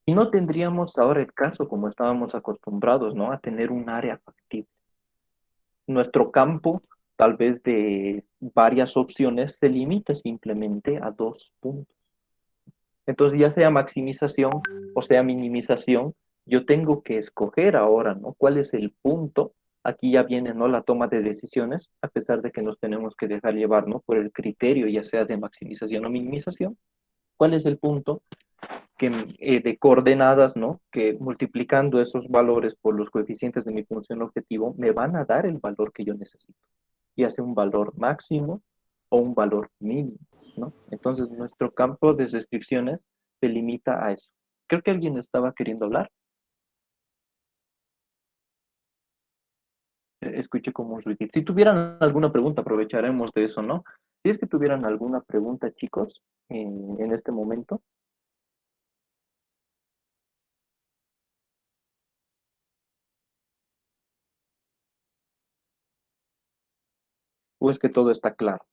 Speaker 1: Y no tendríamos ahora el caso como estábamos acostumbrados, ¿no? A tener un área factible. Nuestro campo, tal vez de varias opciones, se limita simplemente a dos puntos. Entonces, ya sea maximización o sea minimización, yo tengo que escoger ahora, ¿no? ¿Cuál es el punto? Aquí ya viene, ¿no? La toma de decisiones, a pesar de que nos tenemos que dejar llevar, ¿no? Por el criterio, ya sea de maximización o minimización. ¿Cuál es el punto que, de coordenadas, ¿no? Que multiplicando esos valores por los coeficientes de mi función objetivo me van a dar el valor que yo necesito, ya sea un valor máximo o un valor mínimo, ¿no? Entonces, nuestro campo de restricciones se limita a eso. Creo que alguien estaba queriendo hablar. Escuché como un ruido. Si tuvieran alguna pregunta, aprovecharemos de eso, ¿no? Si es que tuvieran alguna pregunta, chicos, en este momento, o es que todo está claro.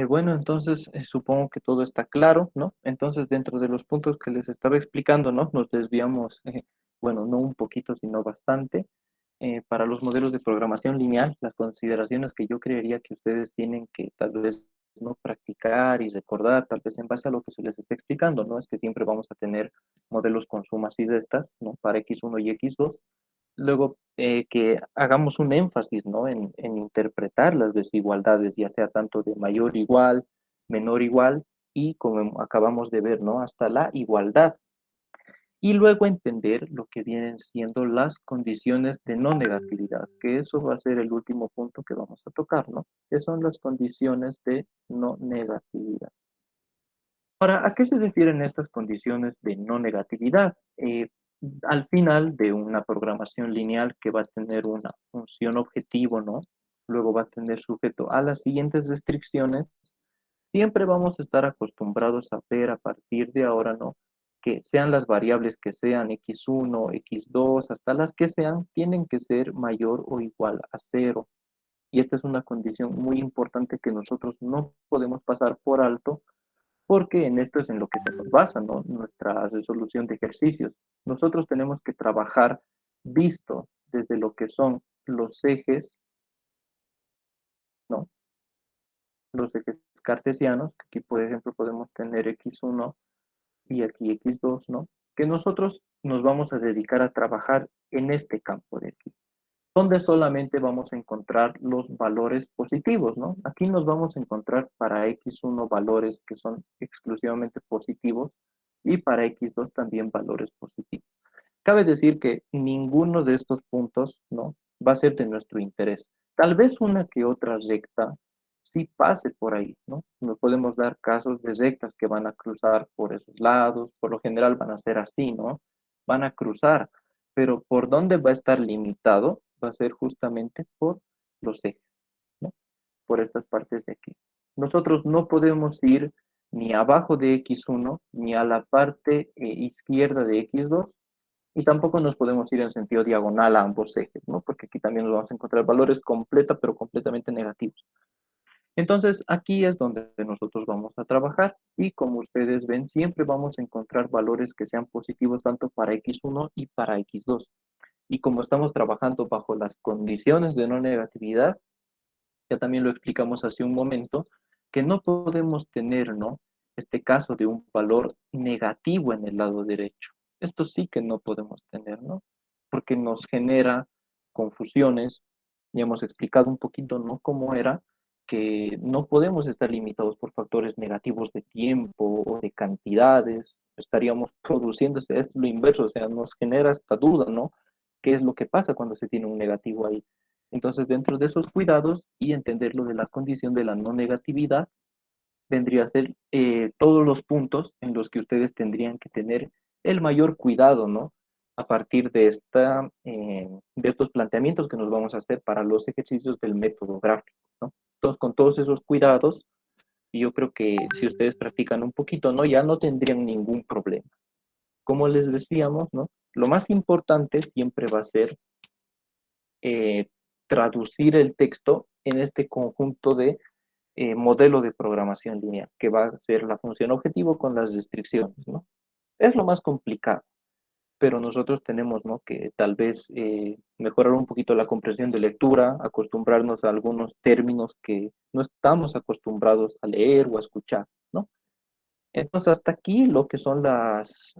Speaker 1: Bueno, entonces supongo que todo está claro, ¿no? Entonces, dentro de los puntos que les estaba explicando, ¿no? Nos desviamos, bueno, no un poquito, sino bastante. Para los modelos de programación lineal, las consideraciones que yo creería que ustedes tienen que tal vez no practicar y recordar, tal vez en base a lo que se les está explicando, ¿no? Es que siempre vamos a tener modelos con sumas y restas, ¿no? Para x1 y x2. Luego, que hagamos un énfasis, ¿no? En interpretar las desigualdades, ya sea tanto de mayor igual, menor igual, y como acabamos de ver, ¿no? Hasta la igualdad. Y luego entender lo que vienen siendo las condiciones de no negatividad, que eso va a ser el último punto que vamos a tocar, ¿no? Que son las condiciones de no negatividad. Ahora, ¿a qué se refieren estas condiciones de no negatividad? Al final de una programación lineal que va a tener una función objetivo, ¿no? Luego va a tener sujeto a las siguientes restricciones. Siempre vamos a estar acostumbrados a ver a partir de ahora, ¿no? Que sean las variables que sean x1, x2, hasta las que sean, tienen que ser mayor o igual a cero. Y esta es una condición muy importante que nosotros no podemos pasar por alto porque en esto es en lo que se nos basa, ¿no? Nuestra resolución de ejercicios. Nosotros tenemos que trabajar visto desde lo que son los ejes, ¿no? Los ejes cartesianos, que aquí por ejemplo podemos tener x1 y aquí x2, ¿no? Que nosotros nos vamos a dedicar a trabajar en este campo de aquí, donde solamente vamos a encontrar los valores positivos, ¿no? Aquí nos vamos a encontrar para x1 valores que son exclusivamente positivos y para x2 también valores positivos. Cabe decir que ninguno de estos puntos, ¿no? Va a ser de nuestro interés. Tal vez una que otra recta sí pase por ahí, ¿no? Nos podemos dar casos de rectas que van a cruzar por esos lados, por lo general van a ser así, ¿no? Van a cruzar, pero por dónde va a estar limitado va a ser justamente por los ejes, ¿no? Por estas partes de aquí. Nosotros no podemos ir ni abajo de x1 ni a la parte izquierda de x2 y tampoco nos podemos ir en sentido diagonal a ambos ejes, ¿no? Porque aquí también nos vamos a encontrar valores completa, pero completamente negativos. Entonces, aquí es donde nosotros vamos a trabajar y como ustedes ven, siempre vamos a encontrar valores que sean positivos tanto para x1 y para x2. Y como estamos trabajando bajo las condiciones de no negatividad, ya también lo explicamos hace un momento, que no podemos tener, ¿no? Este caso de un valor negativo en el lado derecho. Esto sí que no podemos tener, ¿no? Porque nos genera confusiones. Ya hemos explicado un poquito, ¿no? Cómo era que no podemos estar limitados por factores negativos de tiempo o de cantidades. Estaríamos produciéndose, es lo inverso, o sea, nos genera esta duda, ¿no? ¿Qué es lo que pasa cuando se tiene un negativo ahí? Entonces, dentro de esos cuidados y entenderlo de la condición de la no negatividad, vendría a ser todos los puntos en los que ustedes tendrían que tener el mayor cuidado, ¿no? A partir de estos planteamientos que nos vamos a hacer para los ejercicios del método gráfico, ¿no? Entonces, con todos esos cuidados, yo creo que si ustedes practican un poquito, ¿no? Ya no tendrían ningún problema. como les decíamos, ¿no? Lo más importante siempre va a ser eh, traducir el texto en este conjunto de modelo de programación lineal, que va a ser la función objetivo con las restricciones, ¿no? Es lo más complicado, pero nosotros tenemos, ¿no?, que tal vez mejorar un poquito la comprensión de lectura, acostumbrarnos a algunos términos que no estamos acostumbrados a leer o a escuchar, ¿no? Entonces, hasta aquí lo que son las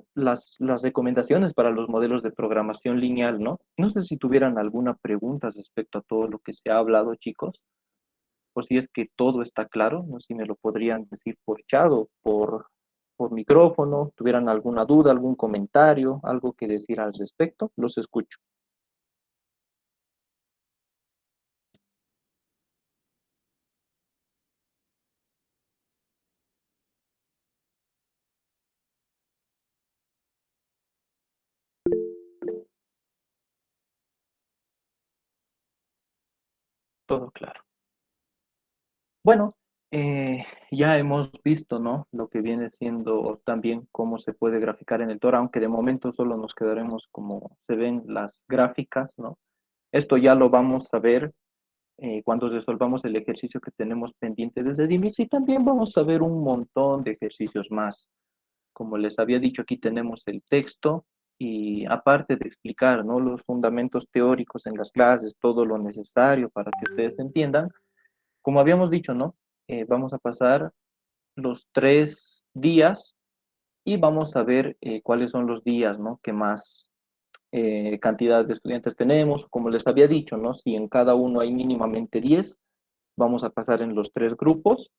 Speaker 1: recomendaciones para los modelos de programación lineal, ¿no? No sé si tuvieran alguna pregunta respecto a todo lo que se ha hablado, chicos, o si es que todo está claro, no sé si me lo podrían decir por chat o por micrófono, tuvieran alguna duda, algún comentario, algo que decir al respecto, los escucho. Todo claro. Bueno, ya hemos visto, ¿no?, lo que viene siendo también cómo se puede graficar en el Tora, aunque de momento solo nos quedaremos como se ven las gráficas, ¿no? Esto ya lo vamos a ver cuando resolvamos el ejercicio que tenemos pendiente desde DIMIX y también vamos a ver un montón de ejercicios más. Como les había dicho, aquí tenemos el texto y aparte de explicar, ¿no?, los fundamentos teóricos en las clases, todo lo necesario para que ustedes entiendan, como habíamos dicho, ¿no? Vamos a pasar los 3 días y vamos a ver cuáles son los días, ¿no?, que más cantidad de estudiantes tenemos. Como les había dicho, ¿no?, si en cada uno hay mínimamente 10, vamos a pasar en los 3 grupos.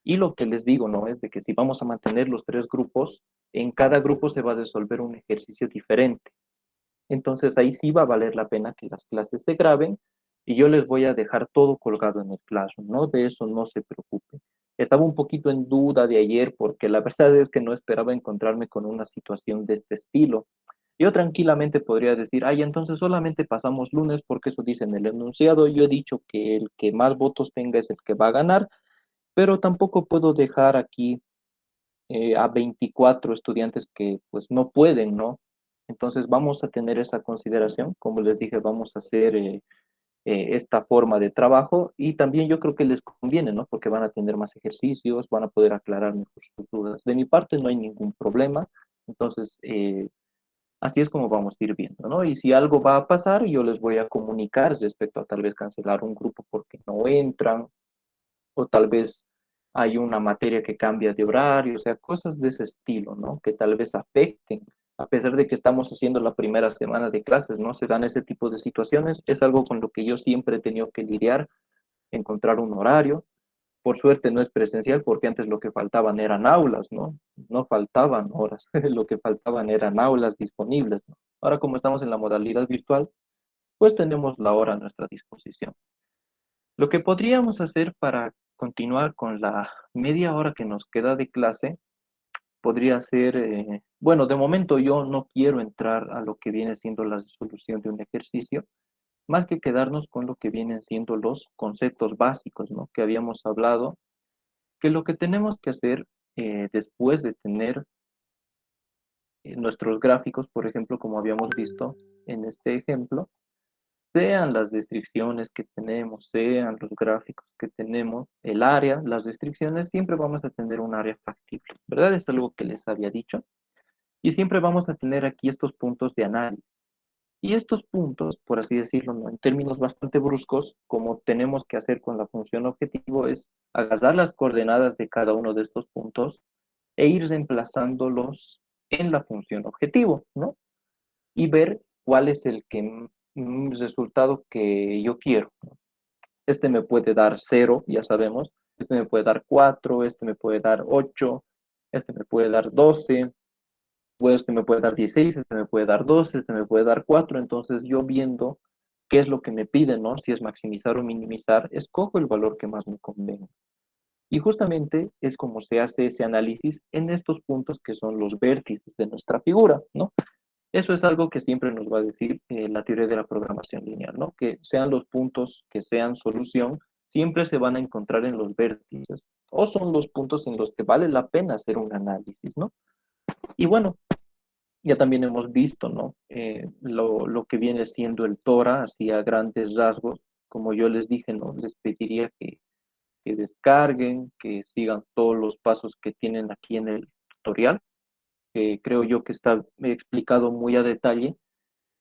Speaker 1: Y lo que les digo, ¿no?, es de que si vamos a mantener los 3 grupos, en cada grupo se va a resolver un ejercicio diferente. Entonces ahí sí va a valer la pena que las clases se graben y yo les voy a dejar todo colgado en el Classroom, ¿no? De eso no se preocupen. Estaba un poquito en duda de ayer porque la verdad es que no esperaba encontrarme con una situación de este estilo. Yo tranquilamente podría decir, ay, entonces solamente pasamos lunes porque eso dice en el enunciado. Yo he dicho que el que más votos tenga es el que va a ganar, pero tampoco puedo dejar aquí a 24 estudiantes que pues no pueden, ¿no? Entonces vamos a tener esa consideración, como les dije, vamos a hacer esta forma de trabajo y también yo creo que les conviene, ¿no? Porque van a tener más ejercicios, van a poder aclarar mejor sus dudas. De mi parte no hay ningún problema, entonces así es como vamos a ir viendo, ¿no? Y si algo va a pasar, yo les voy a comunicar respecto a tal vez cancelar un grupo porque no entran o tal vez hay una materia que cambia de horario, o sea, cosas de ese estilo, ¿no? Que tal vez afecten, a pesar de que estamos haciendo la primera semana de clases, ¿no? Se dan ese tipo de situaciones, es algo con lo que yo siempre he tenido que lidiar, encontrar un horario. Por suerte no es presencial, porque antes lo que faltaban eran aulas, ¿no? No faltaban horas, lo que faltaban eran aulas disponibles, ¿no? Ahora como estamos en la modalidad virtual, pues tenemos la hora a nuestra disposición. Lo que podríamos hacer para continuar con la media hora que nos queda de clase podría ser, bueno, de momento yo no quiero entrar a lo que viene siendo la resolución de un ejercicio, más que quedarnos con lo que vienen siendo los conceptos básicos, ¿no?, que habíamos hablado, que lo que tenemos que hacer después de tener nuestros gráficos, por ejemplo, como habíamos visto en este ejemplo, sean las restricciones que tenemos, sean los gráficos que tenemos, el área, las restricciones, siempre vamos a tener un área factible, ¿verdad? Es algo que les había dicho. Y siempre vamos a tener aquí estos puntos de análisis. Y estos puntos, por así decirlo, ¿no?, en términos bastante bruscos, como tenemos que hacer con la función objetivo, es agarrar las coordenadas de cada uno de estos puntos e ir reemplazándolos en la función objetivo, ¿no? Y ver cuál es el resultado que yo quiero. Este me puede dar 0, ya sabemos. Este me puede dar 4, este me puede dar 8, este me puede dar 12, o este me puede dar 16, este me puede dar 12, este me puede dar 4. Entonces yo viendo qué es lo que me piden, ¿no? Si es maximizar o minimizar, escojo el valor que más me convenga. Y justamente es como se hace ese análisis en estos puntos que son los vértices de nuestra figura, ¿no? Eso es algo que siempre nos va a decir la teoría de la programación lineal, ¿no? Que sean los puntos que sean solución, siempre se van a encontrar en los vértices o son los puntos en los que vale la pena hacer un análisis, ¿no? Y bueno, Ya también hemos visto, ¿no? Lo que viene siendo el Tora, así a grandes rasgos. Como yo les dije, ¿no? Les pediría que descarguen, que sigan todos los pasos que tienen aquí en el tutorial, que creo yo que está explicado muy a detalle.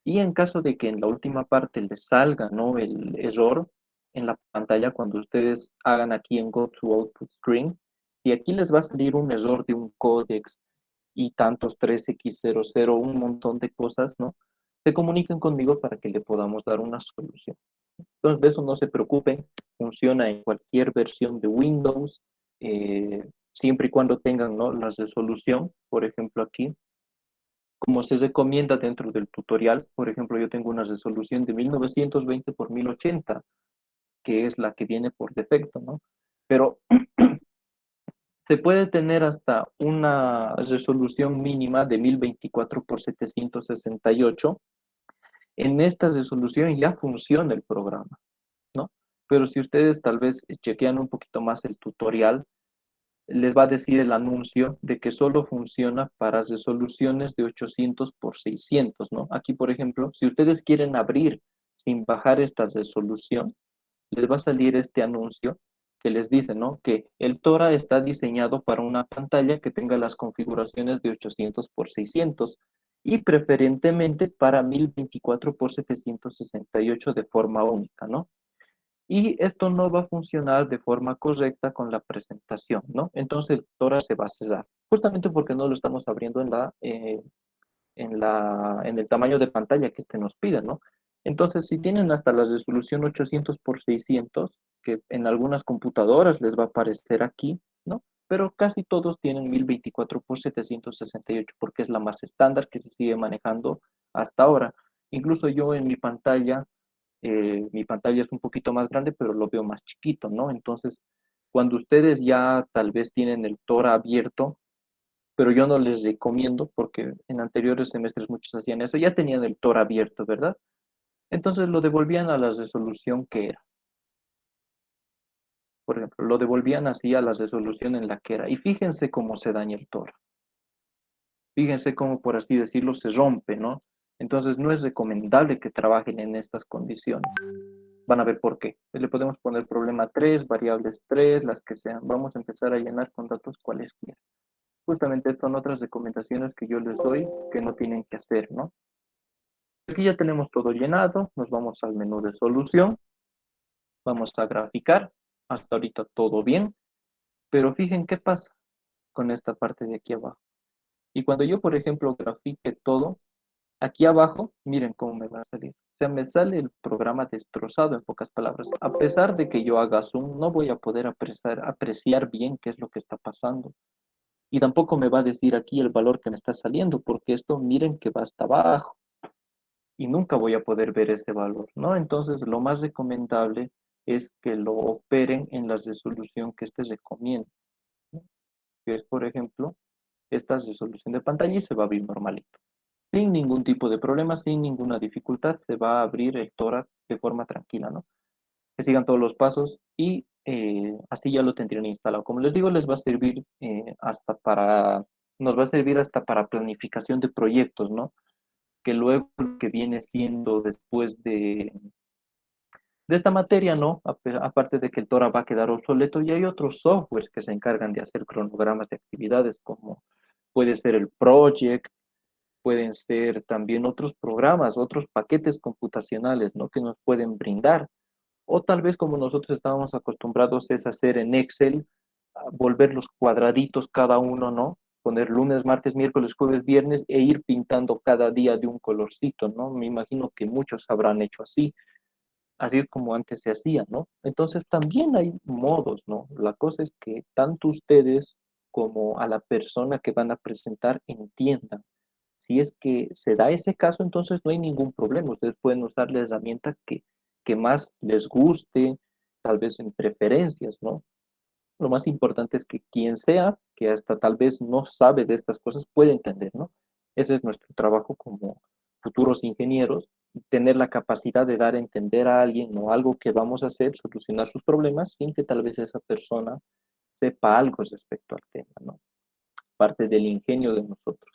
Speaker 1: Y en caso de que en la última parte les salga, ¿no? El error en la pantalla, cuando ustedes hagan aquí en Go to Output Screen, y aquí les va a salir un error de un códex y tantos 3x00, un montón de cosas, ¿no? Se comuniquen conmigo para que le podamos dar una solución. Entonces, de eso no se preocupen, funciona en cualquier versión de Windows, siempre y cuando tengan, ¿no? La resolución, por ejemplo, aquí, como se recomienda dentro del tutorial, por ejemplo, yo tengo una resolución de 1920 por 1080, que es la que viene por defecto, ¿no? Pero se puede tener hasta una resolución mínima de 1024 por 768. En esta resolución ya funciona el programa, ¿no? Pero si ustedes tal vez chequean un poquito más el tutorial, les va a decir el anuncio de que solo funciona para resoluciones de 800 por 600, ¿no? Aquí, por ejemplo, si ustedes quieren abrir sin bajar esta resolución, les va a salir este anuncio que les dice, ¿no? Que el Tora está diseñado para una pantalla que tenga las configuraciones de 800 por 600 y preferentemente para 1024 por 768 de forma única, ¿no? Y esto no va a funcionar de forma correcta con la presentación, ¿no? Entonces el Tora se va a cerrar, justamente porque no lo estamos abriendo en el tamaño de pantalla que este nos pide, ¿no? Entonces, si tienen hasta la resolución 800 por 600, que en algunas computadoras les va a aparecer aquí, ¿no? Pero casi todos tienen 1024 por 768 porque es la más estándar que se sigue manejando hasta ahora. Incluso yo en mi pantalla es un poquito más grande, pero lo veo más chiquito, ¿no? Entonces, cuando ustedes ya tal vez tienen el Tora abierto, pero yo no les recomiendo porque en anteriores semestres muchos hacían eso, ya tenían el Tor abierto, ¿verdad? Entonces lo devolvían a la resolución que era. Por ejemplo, lo devolvían así a la resolución en la que era. Y fíjense cómo se daña el Tor. Fíjense cómo, por así decirlo, se rompe, ¿no? Entonces no es recomendable que trabajen en estas condiciones. Van a ver por qué. Le podemos poner problema 3, variables 3, las que sean. Vamos a empezar a llenar con datos cualesquiera. Justamente estas son otras recomendaciones que yo les doy que no tienen que hacer, ¿no? Aquí ya tenemos todo llenado, nos vamos al menú de solución, vamos a graficar, hasta ahorita todo bien, pero fijen qué pasa con esta parte de aquí abajo. Y cuando yo, por ejemplo, grafique todo, aquí abajo, miren cómo me va a salir. O sea, me sale el programa destrozado en pocas palabras. A pesar de que yo haga zoom, no voy a poder apreciar bien qué es lo que está pasando. Y tampoco me va a decir aquí el valor que me está saliendo, porque esto miren que va hasta abajo. Y nunca voy a poder ver ese valor, ¿no? Entonces, lo más recomendable es que lo operen en la resolución que este recomienda, ¿no? Que es, por ejemplo, esta resolución de pantalla y se va a abrir normalito. Sin ningún tipo de problema, sin ninguna dificultad, se va a abrir el tórax de forma tranquila, ¿no? Que sigan todos los pasos y así ya lo tendrían instalado. Como les digo, les va a servir nos va a servir hasta para planificación de proyectos, ¿no? Que luego lo que viene siendo después de esta materia, ¿no? Aparte de que el Tora va a quedar obsoleto, y hay otros softwares que se encargan de hacer cronogramas de actividades, como puede ser el Project, pueden ser también otros programas, otros paquetes computacionales, ¿no? Que nos pueden brindar. O tal vez como nosotros estábamos acostumbrados es hacer en Excel, volver los cuadraditos cada uno, ¿no? Poner lunes, martes, miércoles, jueves, viernes e ir pintando cada día de un colorcito, ¿no? Me imagino que muchos habrán hecho así como antes se hacía, ¿no? Entonces también hay modos, ¿no? La cosa es que tanto ustedes como a la persona que van a presentar entiendan. Si es que se da ese caso, entonces no hay ningún problema. Ustedes pueden usar la herramienta que más les guste, tal vez en preferencias, ¿no? Lo más importante es que quien sea, que hasta tal vez no sabe de estas cosas, puede entender, ¿no? Ese es nuestro trabajo como futuros ingenieros, tener la capacidad de dar a entender a alguien o algo que vamos a hacer, solucionar sus problemas sin que tal vez esa persona sepa algo respecto al tema, ¿no? Parte del ingenio de nosotros.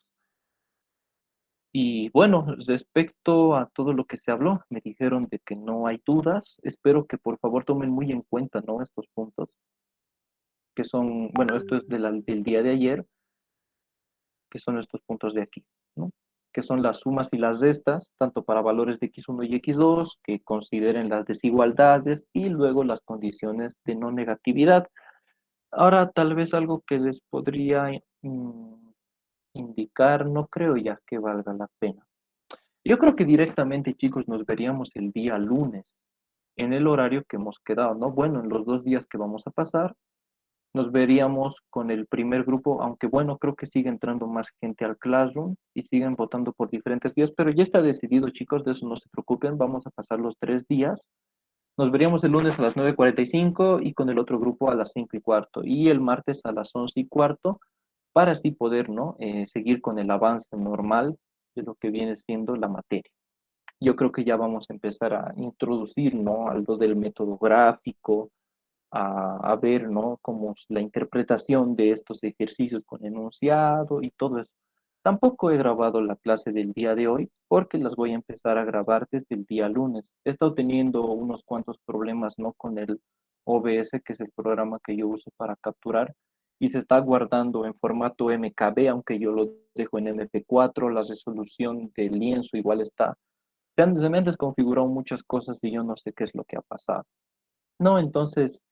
Speaker 1: Y bueno, respecto a todo lo que se habló, me dijeron de que no hay dudas. Espero que por favor tomen muy en cuenta, ¿no? Estos puntos, que son, bueno, esto es del día de ayer, que son estos puntos de aquí, ¿no? Que son las sumas y las restas, tanto para valores de x1 y x2, que consideren las desigualdades y luego las condiciones de no negatividad. Ahora, tal vez algo que les podría indicar, no creo ya que valga la pena. Yo creo que directamente, chicos, nos veríamos el día lunes, en el horario que hemos quedado, ¿no? Bueno, en los 2 días que vamos a pasar, nos veríamos con el primer grupo, aunque bueno, creo que sigue entrando más gente al Classroom y siguen votando por diferentes días, pero ya está decidido, chicos, de eso no se preocupen, vamos a pasar los 3 días. Nos veríamos el lunes a las 9:45 y con el otro grupo a las 5:15 y el martes a las 11:15 para así poder, ¿no? Seguir con el avance normal de lo que viene siendo la materia. Yo creo que ya vamos a empezar a introducir, ¿no? Algo del método gráfico, a ver, ¿no? Como la interpretación de estos ejercicios con enunciado y todo eso. Tampoco he grabado la clase del día de hoy porque las voy a empezar a grabar desde el día lunes. He estado teniendo unos cuantos problemas, ¿no? Con el OBS, que es el programa que yo uso para capturar, y se está guardando en formato MKB, aunque yo lo dejo en MP4, la resolución del lienzo igual está. Se me han desconfigurado muchas cosas y yo no sé qué es lo que ha pasado. No, entonces,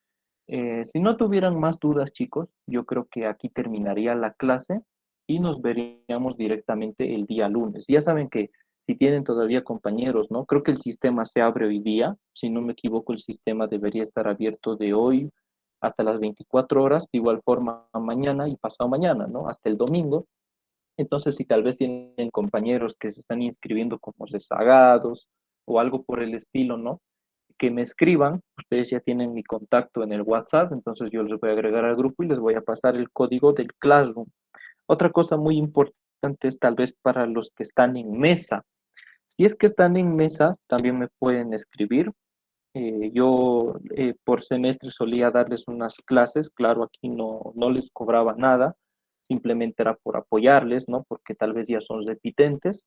Speaker 1: si no tuvieran más dudas, chicos, yo creo que aquí terminaría la clase y nos veríamos directamente el día lunes. Ya saben que si tienen todavía compañeros, ¿no? Creo que el sistema se abre hoy día. Si no me equivoco, el sistema debería estar abierto de hoy hasta las 24 horas, de igual forma mañana y pasado mañana, ¿no? Hasta el domingo. Entonces, si tal vez tienen compañeros que se están inscribiendo como rezagados o algo por el estilo, ¿no? Que me escriban, ustedes ya tienen mi contacto en el WhatsApp, entonces yo les voy a agregar al grupo y les voy a pasar el código del Classroom. Otra cosa muy importante es tal vez para los que están en mesa. Si es que están en mesa, también me pueden escribir. Yo por semestre solía darles unas clases, claro, aquí no les cobraba nada, simplemente era por apoyarles, ¿no? Porque tal vez ya son repitentes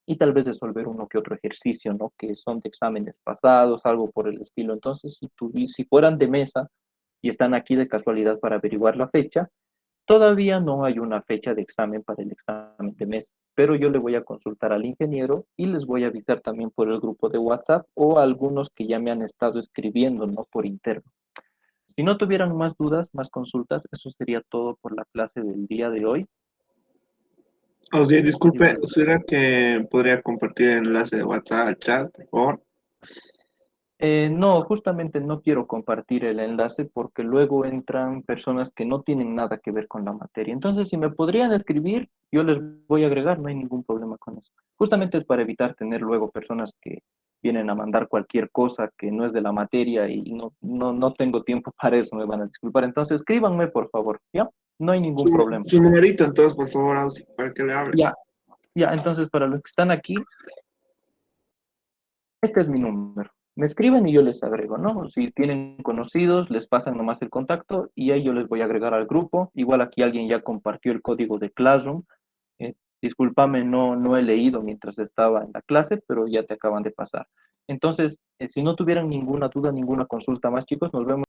Speaker 1: y tal vez resolver uno que otro ejercicio, ¿no? Que son de exámenes pasados, algo por el estilo. Entonces, si fueran de mesa y están aquí de casualidad para averiguar la fecha, todavía no hay una fecha de examen para el examen de mesa, pero yo le voy a consultar al ingeniero y les voy a avisar también por el grupo de WhatsApp o a algunos que ya me han estado escribiendo, ¿no? Por interno. Si no tuvieran más dudas, más consultas, eso sería todo por la clase del día de hoy.
Speaker 3: O sea, disculpe,
Speaker 1: Eh,
Speaker 3: ¿será que podría compartir el enlace de WhatsApp al chat, por favor?
Speaker 1: No, justamente no quiero compartir el enlace porque luego entran personas que no tienen nada que ver con la materia. Entonces, si me podrían escribir, yo les voy a agregar, no hay ningún problema con eso. Justamente es para evitar tener luego personas que vienen a mandar cualquier cosa que no es de la materia y no tengo tiempo para eso, me van a disculpar. Entonces, escríbanme, por favor, ¿ya? No hay ningún problema.
Speaker 3: Su numerito, entonces, por favor, Ausi, para que le hable.
Speaker 1: Ya, ya, entonces para los que están aquí, este es mi número. Me escriben y yo les agrego, ¿no? Si tienen conocidos, les pasan nomás el contacto y ahí yo les voy a agregar al grupo. Igual aquí alguien ya compartió el código de Classroom. Discúlpame, no he leído mientras estaba en la clase, pero ya te acaban de pasar. Entonces, si no tuvieran ninguna duda, ninguna consulta más, chicos, nos vemos.